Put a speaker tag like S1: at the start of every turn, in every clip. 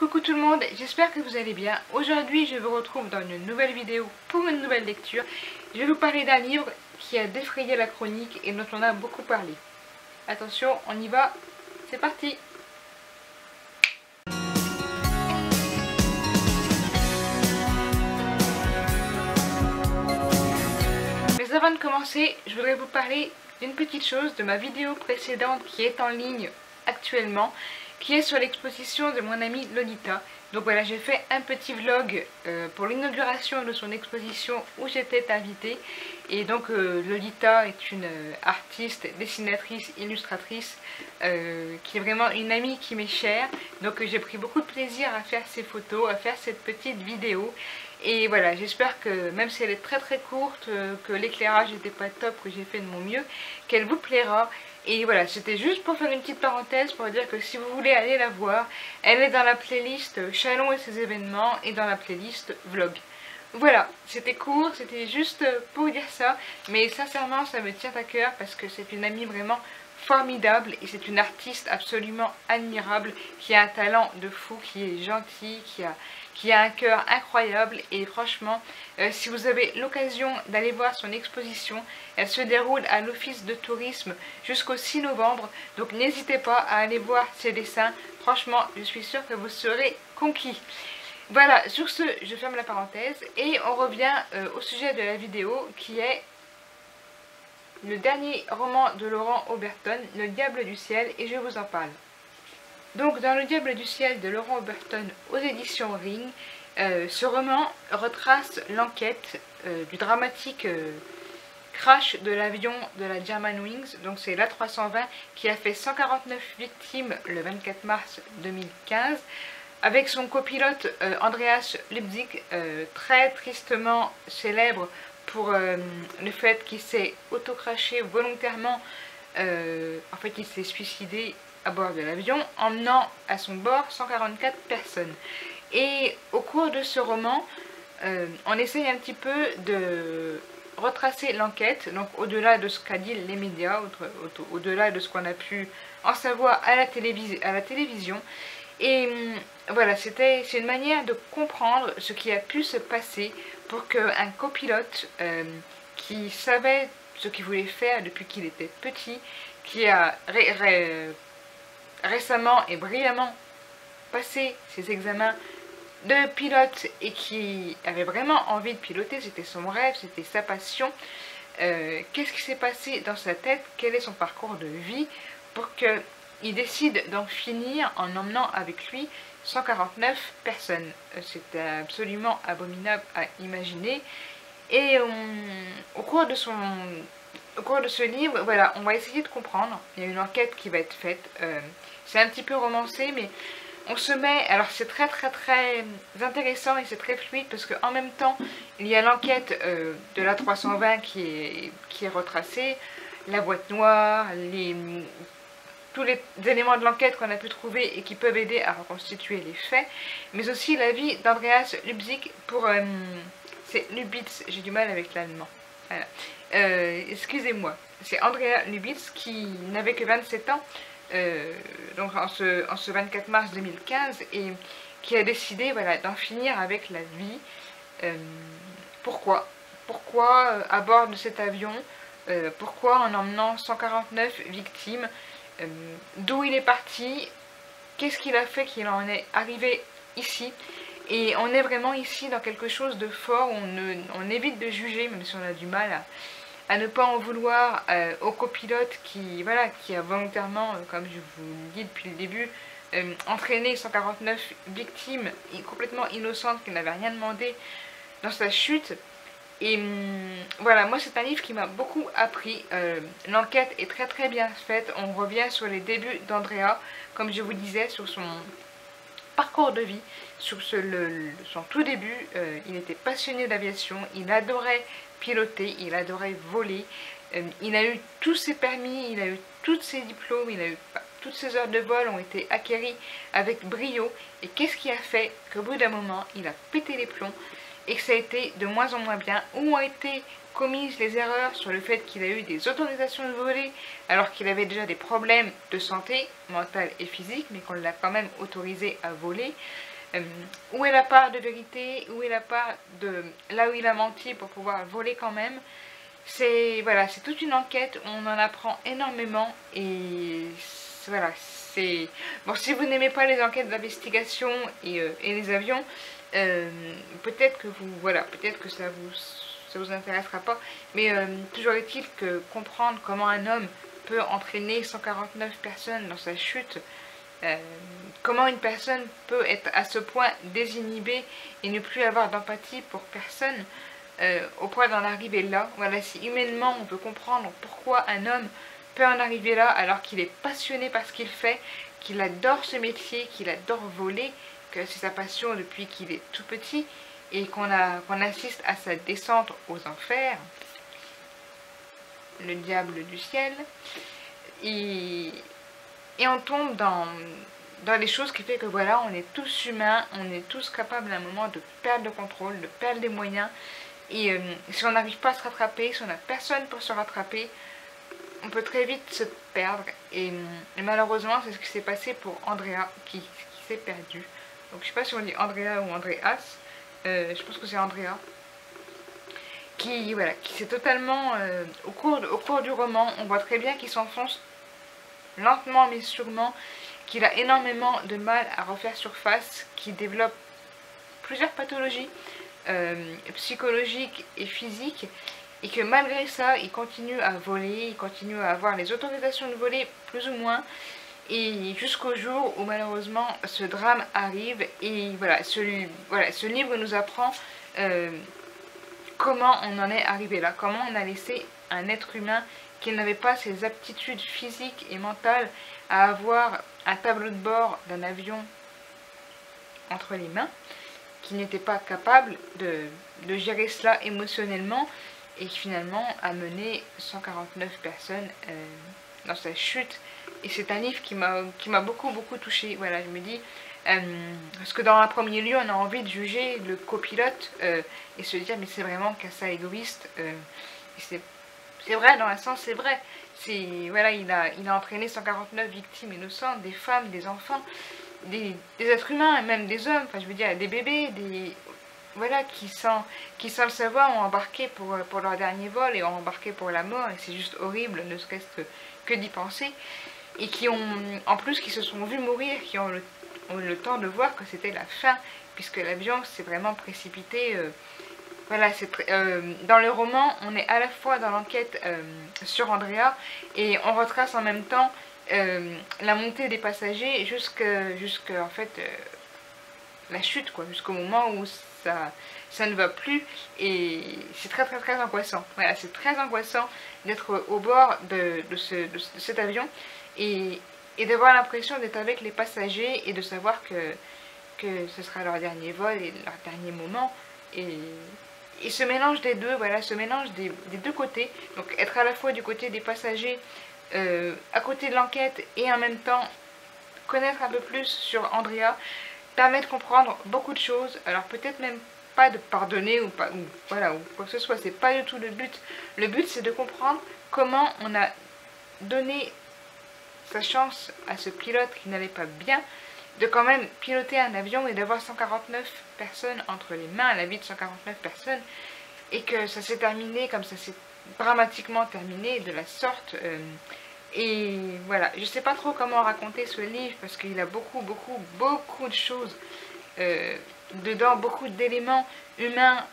S1: Coucou tout le monde, j'espère que vous allez bien. Aujourd'hui je vous retrouve dans une nouvelle vidéo pour une nouvelle lecture. Je vais vous parler d'un livre qui a défrayé la chronique et dont on a beaucoup parlé. Attention, on y va, c'est parti. Mais avant de commencer, je voudrais vous parler d'une petite chose de ma vidéo précédente qui est en ligne actuellement, qui est sur l'exposition de mon amie Lolita. Donc voilà, j'ai fait un petit vlog pour l'inauguration de son exposition où j'étais invitée. Et donc Lolita est une artiste, dessinatrice, illustratrice qui est vraiment une amie qui m'est chère. Donc j'ai pris beaucoup de plaisir à faire ces photos, à faire cette petite vidéo. Et voilà, j'espère que même si elle est très très courte, que l'éclairage n'était pas top, que j'ai fait de mon mieux, qu'elle vous plaira. Et voilà, c'était juste pour faire une petite parenthèse pour dire que si vous voulez aller la voir, elle est dans la playlist Chalon et ses événements et dans la playlist Vlog. Voilà, c'était court, c'était juste pour dire ça, mais sincèrement ça me tient à cœur parce que c'est une amie vraiment formidable et c'est une artiste absolument admirable qui a un talent de fou, qui est gentille, qui a un cœur incroyable. Et franchement, si vous avez l'occasion d'aller voir son exposition, elle se déroule à l'office de tourisme jusqu'au 6 novembre, donc n'hésitez pas à aller voir ses dessins. Franchement, je suis sûre que vous serez conquis. Voilà, sur ce, je ferme la parenthèse et on revient au sujet de la vidéo qui est le dernier roman de Laurent Oberton, Le Diable du Ciel, et je vous en parle. Donc dans Le Diable du Ciel de Laurent Oberton aux éditions Ring, ce roman retrace l'enquête du dramatique crash de l'avion de la Germanwings, donc c'est l'A320 qui a fait 149 victimes le 24 mars 2015, avec son copilote Andreas Lubzig, très tristement célèbre pour le fait qu'il s'est auto-crashé volontairement. En fait, il s'est suicidé à bord de l'avion, emmenant à son bord 144 personnes. Et au cours de ce roman, on essaye un petit peu de retracer l'enquête, donc au-delà de ce qu'a dit les médias, au-delà de ce qu'on a pu en savoir à la télévision. Et voilà, c'est une manière de comprendre ce qui a pu se passer pour qu'un copilote qui savait ce qu'il voulait faire depuis qu'il était petit, qui a récemment et brillamment passé ses examens de pilote et qui avait vraiment envie de piloter, c'était son rêve, c'était sa passion. Qu'est-ce qui s'est passé dans sa tête? Quel est son parcours de vie pour qu'il décide d'en finir en emmenant avec lui 149 personnes? C'était absolument abominable à imaginer. Et au cours de ce livre, voilà, on va essayer de comprendre. Il y a une enquête qui va être faite. C'est un petit peu romancé, mais on se met... Alors c'est très intéressant et c'est très fluide parce qu'en même temps, il y a l'enquête de la 320 qui est retracée, la boîte noire, tous les éléments de l'enquête qu'on a pu trouver et qui peuvent aider à reconstituer les faits, mais aussi la vie d'Andreas Lubzig pour... c'est Lubitz, j'ai du mal avec l'allemand. Voilà. Excusez-moi. C'est Andrea Lubitz qui n'avait que 27 ans, donc en ce 24 mars 2015, et qui a décidé, voilà, d'en finir avec la vie. Pourquoi à bord de cet avion? Pourquoi en emmenant 149 victimes? D'où il est parti? Qu'est-ce qu'il a fait qu'il en est arrivé ici? Et on est vraiment ici dans quelque chose de fort, on évite de juger, même si on a du mal à ne pas en vouloir au copilote qui a volontairement, comme je vous le dis depuis le début, entraîné 149 victimes complètement innocentes qui n'avaient rien demandé dans sa chute. Et voilà, moi c'est un livre qui m'a beaucoup appris. L'enquête est très bien faite. On revient sur les débuts d'Andrea, comme je vous disais, sur son parcours de vie, sur son tout début. Il était passionné d'aviation, il adorait piloter, il adorait voler, il a eu tous ses permis, il a eu tous ses diplômes, toutes ses heures de vol ont été acquéries avec brio. Et qu'est-ce qui a fait qu'au bout d'un moment il a pété les plombs et que ça a été de moins en moins bien? Où ont été commises les erreurs sur le fait qu'il a eu des autorisations de voler alors qu'il avait déjà des problèmes de santé mentale et physique, mais qu'on l'a quand même autorisé à voler? où est la part de vérité, où est la part de là où il a menti pour pouvoir voler quand même. C'est voilà, c'est toute une enquête, on en apprend énormément et voilà, c'est bon. Si vous n'aimez pas les enquêtes d'investigation et les avions, peut-être que vous voilà, peut-être que ça vous intéressera pas, mais toujours est-il que comprendre comment un homme peut entraîner 149 personnes dans sa chute, comment une personne peut être à ce point désinhibée et ne plus avoir d'empathie pour personne, au point d'en arriver là. Voilà, si humainement on peut comprendre pourquoi un homme peut en arriver là alors qu'il est passionné par ce qu'il fait, qu'il adore ce métier, qu'il adore voler, que c'est sa passion depuis qu'il est tout petit et qu'on assiste à sa descente aux enfers, le diable du ciel, et on tombe dans les choses qui fait que voilà, on est tous humains, on est tous capables à un moment de perdre le contrôle, de perdre des moyens. Et si on n'arrive pas à se rattraper, si on n'a personne pour se rattraper, on peut très vite se perdre. Et malheureusement, c'est ce qui s'est passé pour Andrea, qui s'est perdu. Donc je sais pas si on dit Andrea ou Andreas, je pense que c'est Andrea. Qui s'est totalement, au cours du roman, on voit très bien qu'il s'enfonce lentement mais sûrement, qu'il a énormément de mal à refaire surface, qu'il développe plusieurs pathologies psychologiques et physiques, et que malgré ça, il continue à voler, il continue à avoir les autorisations de voler, plus ou moins, et jusqu'au jour où malheureusement ce drame arrive, et voilà, ce livre nous apprend comment on en est arrivé là, comment on a laissé un être humain qui n'avait pas ses aptitudes physiques et mentales à avoir un tableau de bord d'un avion entre les mains, qui n'était pas capable de gérer cela émotionnellement et qui finalement a mené 149 personnes dans sa chute. Et c'est un livre qui m'a beaucoup touchée. Voilà, je me dis, parce que dans un premier lieu, on a envie de juger le copilote et se dire mais c'est vraiment qu'à ça égoïste. C'est vrai, dans un sens, c'est vrai. Voilà, il a entraîné 149 victimes innocentes, des femmes, des enfants, des êtres humains, et même des hommes, enfin je veux dire des bébés, voilà, qui sans le savoir ont embarqué pour leur dernier vol et ont embarqué pour la mort, et c'est juste horrible, ne serait-ce que d'y penser, et qui se sont vus mourir, qui ont eu le temps de voir que c'était la fin, puisque l'avion s'est vraiment précipité. Voilà, dans le roman, on est à la fois dans l'enquête sur Andrea et on retrace en même temps la montée des passagers jusqu'à en fait la chute, quoi, jusqu'au moment où ça ne va plus, et c'est très angoissant. Voilà, c'est très angoissant d'être au bord de cet avion et d'avoir l'impression d'être avec les passagers et de savoir que ce sera leur dernier vol et leur dernier moment. Et ce mélange des deux, voilà, ce mélange des deux côtés, donc être à la fois du côté des passagers, à côté de l'enquête, et en même temps connaître un peu plus sur Andrea, permet de comprendre beaucoup de choses. Alors peut-être même pas de pardonner ou voilà, ou quoi que ce soit, c'est pas du tout le but. Le but, c'est de comprendre comment on a donné sa chance à ce pilote qui n'allait pas bien, de quand même piloter un avion et d'avoir 149 personnes entre les mains, la vie de 149 personnes, et que ça s'est terminé comme ça s'est dramatiquement terminé, de la sorte. Et voilà, je sais pas trop comment raconter ce livre, parce qu'il a beaucoup de choses dedans, beaucoup d'éléments humains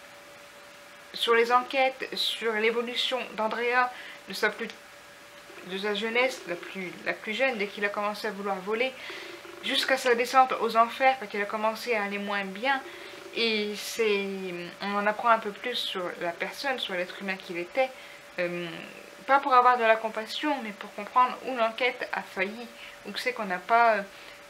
S1: sur les enquêtes, sur l'évolution d'Andrea, de sa jeunesse la plus jeune, dès qu'il a commencé à vouloir voler, jusqu'à sa descente aux enfers quand il a commencé à aller moins bien. Et on en apprend un peu plus sur la personne, sur l'être humain qu'il était, pas pour avoir de la compassion, mais pour comprendre où l'enquête a failli, où c'est qu'on n'a pas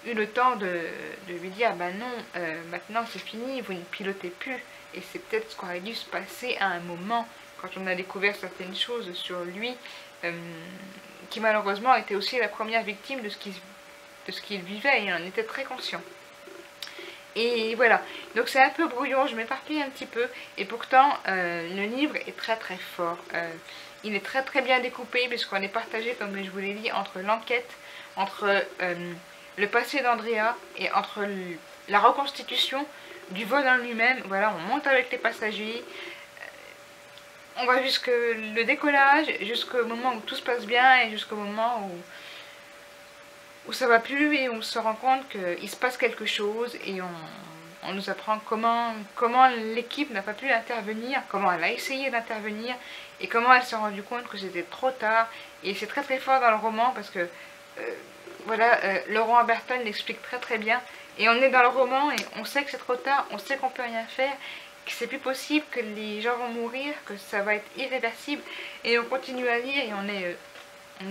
S1: eu le temps de lui dire bah non, maintenant c'est fini, vous ne pilotez plus. Et c'est peut-être ce qu'on aurait dû se passer à un moment, quand on a découvert certaines choses sur lui, qui malheureusement était aussi la première victime de ce qu'il vivait, et il en était très conscient. Et voilà, donc c'est un peu brouillon, je m'éparpille un petit peu, et pourtant le livre est très fort. Il est très bien découpé, puisqu'on est partagé, comme je vous l'ai dit, entre l'enquête, entre le passé d'Andrea, et entre la reconstitution du vol en lui-même. Voilà, on monte avec les passagers, on va jusque le décollage, jusqu'au moment où tout se passe bien et jusqu'au moment où ça va plus et on se rend compte qu'il se passe quelque chose et on nous apprend comment l'équipe n'a pas pu intervenir, comment elle a essayé d'intervenir et comment elle s'est rendue compte que c'était trop tard. Et c'est très très fort dans le roman parce que voilà, Laurent Oberton l'explique très très bien. Et on est dans le roman et on sait que c'est trop tard, on sait qu'on peut rien faire, que c'est plus possible, que les gens vont mourir, que ça va être irréversible. Et on continue à lire et on est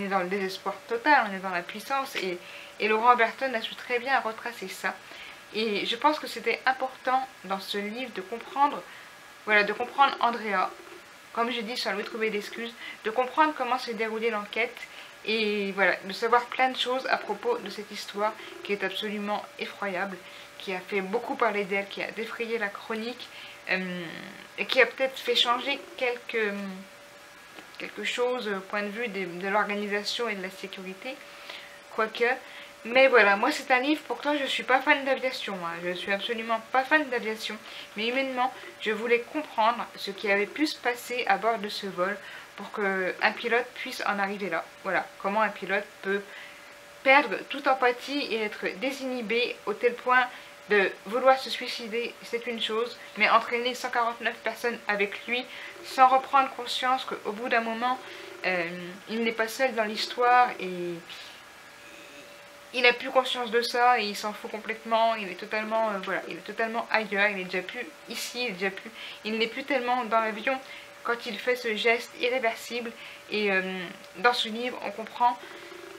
S1: dans le désespoir total, on est dans la puissance. Et Laurent Oberton a su très bien retracer ça. Et je pense que c'était important dans ce livre de comprendre, voilà, de comprendre Andrea, comme j'ai dit, sans lui trouver d'excuses, de comprendre comment s'est déroulée l'enquête et voilà, de savoir plein de choses à propos de cette histoire qui est absolument effroyable, qui a fait beaucoup parler d'elle, qui a défrayé la chronique et qui a peut-être fait changer quelque chose au point de vue de l'organisation et de la sécurité, quoique. Mais voilà, moi c'est un livre, pourtant je ne suis pas fan d'aviation, hein. Je ne suis absolument pas fan d'aviation, mais humainement je voulais comprendre ce qui avait pu se passer à bord de ce vol pour qu'un pilote puisse en arriver là. Voilà, comment un pilote peut perdre toute empathie et être désinhibé au tel point de vouloir se suicider, c'est une chose, mais entraîner 149 personnes avec lui sans reprendre conscience qu'au bout d'un moment, il n'est pas seul dans l'histoire et il n'a plus conscience de ça et il s'en fout complètement, il est totalement, voilà, il est totalement ailleurs, il n'est déjà plus ici, il n'est plus tellement dans l'avion quand il fait ce geste irréversible. Et dans ce livre, on comprend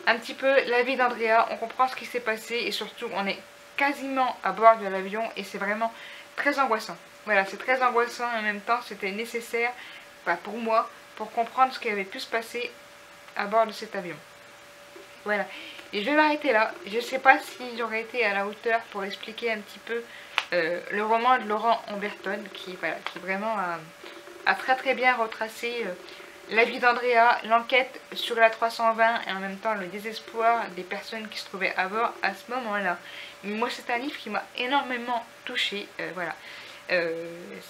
S1: un petit peu la vie d'Andrea, on comprend ce qui s'est passé et surtout, on est quasiment à bord de l'avion et c'est vraiment très angoissant. Voilà, c'est très angoissant et en même temps, c'était nécessaire pour moi, pour comprendre ce qui avait pu se passer à bord de cet avion. Voilà. Et je vais m'arrêter là. Je ne sais pas si j'aurais été à la hauteur pour expliquer un petit peu le roman de Laurent Oberton qui vraiment a très très bien retracé la vie d'Andrea, l'enquête sur la 320 et en même temps le désespoir des personnes qui se trouvaient à bord à ce moment-là. Moi c'est un livre qui m'a énormément touchée, voilà.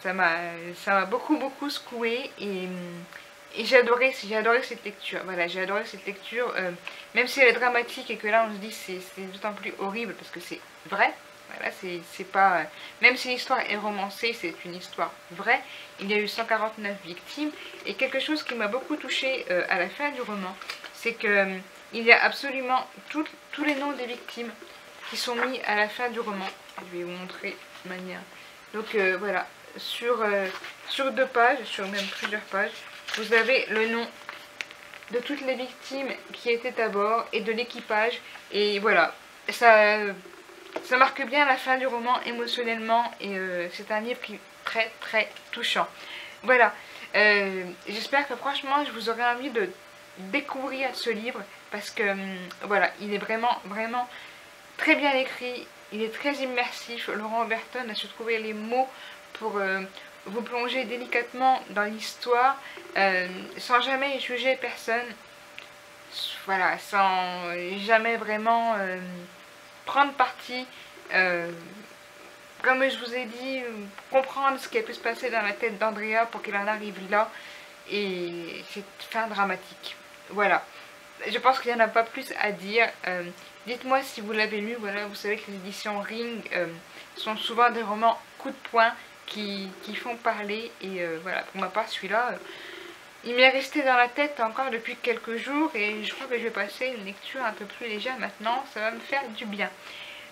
S1: Ça m'a beaucoup secoué et j'ai adoré cette lecture. Voilà, j'ai adoré cette lecture, même si elle est dramatique et que là on se dit c'est d'autant plus horrible parce que c'est vrai. Voilà, c'est pas, même si l'histoire est romancée, c'est une histoire vraie. Il y a eu 149 victimes et quelque chose qui m'a beaucoup touchée à la fin du roman, c'est que il y a absolument tous les noms des victimes qui sont mis à la fin du roman. Je vais vous montrer de manière. Donc voilà, sur 2 pages, sur même plusieurs pages, vous avez le nom de toutes les victimes qui étaient à bord et de l'équipage. Et voilà, ça marque bien la fin du roman émotionnellement. Et c'est un livre qui est très très touchant. Voilà, j'espère que franchement je vous aurai envie de découvrir ce livre. Parce que voilà, il est vraiment très bien écrit. Il est très immersif. Laurent Oberton a su trouver les mots pour vous plonger délicatement dans l'histoire sans jamais juger personne, voilà, sans jamais vraiment prendre parti, comme je vous ai dit, comprendre ce qui a pu se passer dans la tête d'Andrea pour qu'il en arrive là, et cette fin dramatique. Voilà, je pense qu'il n'y en a pas plus à dire. Dites-moi si vous l'avez lu. Voilà, vous savez que les éditions Ring sont souvent des romans coup de poing qui font parler. Et voilà, pour ma part, celui-là, il m'est resté dans la tête encore depuis quelques jours. Et je crois que je vais passer une lecture un peu plus légère maintenant. Ça va me faire du bien.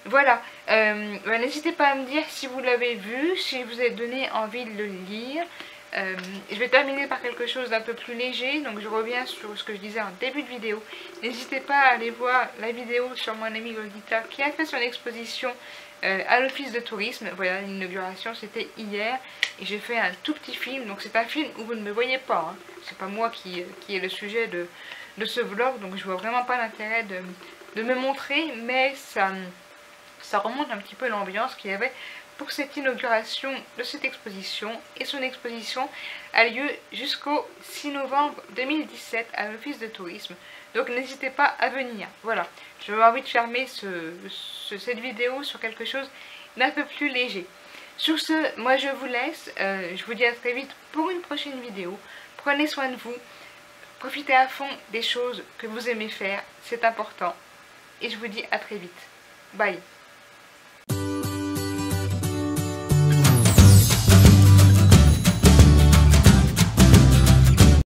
S1: Voilà, n'hésitez pas à me dire si vous l'avez vu, si vous avez donné envie de le lire. Je vais terminer par quelque chose d'un peu plus léger, donc je reviens sur ce que je disais en début de vidéo. N'hésitez pas à aller voir la vidéo sur mon ami Lolita qui a fait son exposition à l'office de tourisme. Voilà, l'inauguration c'était hier et j'ai fait un tout petit film, donc c'est un film où vous ne me voyez pas, hein. C'est pas moi qui est le sujet de ce vlog, donc je vois vraiment pas l'intérêt de me montrer, mais ça remonte un petit peu l'ambiance qu'il y avait pour cette inauguration de cette exposition. Et son exposition a lieu jusqu'au 6 novembre 2017 à l'office de tourisme. Donc n'hésitez pas à venir. Voilà, j'avais envie de fermer cette vidéo sur quelque chose d'un peu plus léger. Sur ce, moi je vous laisse, je vous dis à très vite pour une prochaine vidéo. Prenez soin de vous, profitez à fond des choses que vous aimez faire, c'est important. Et je vous dis à très vite. Bye.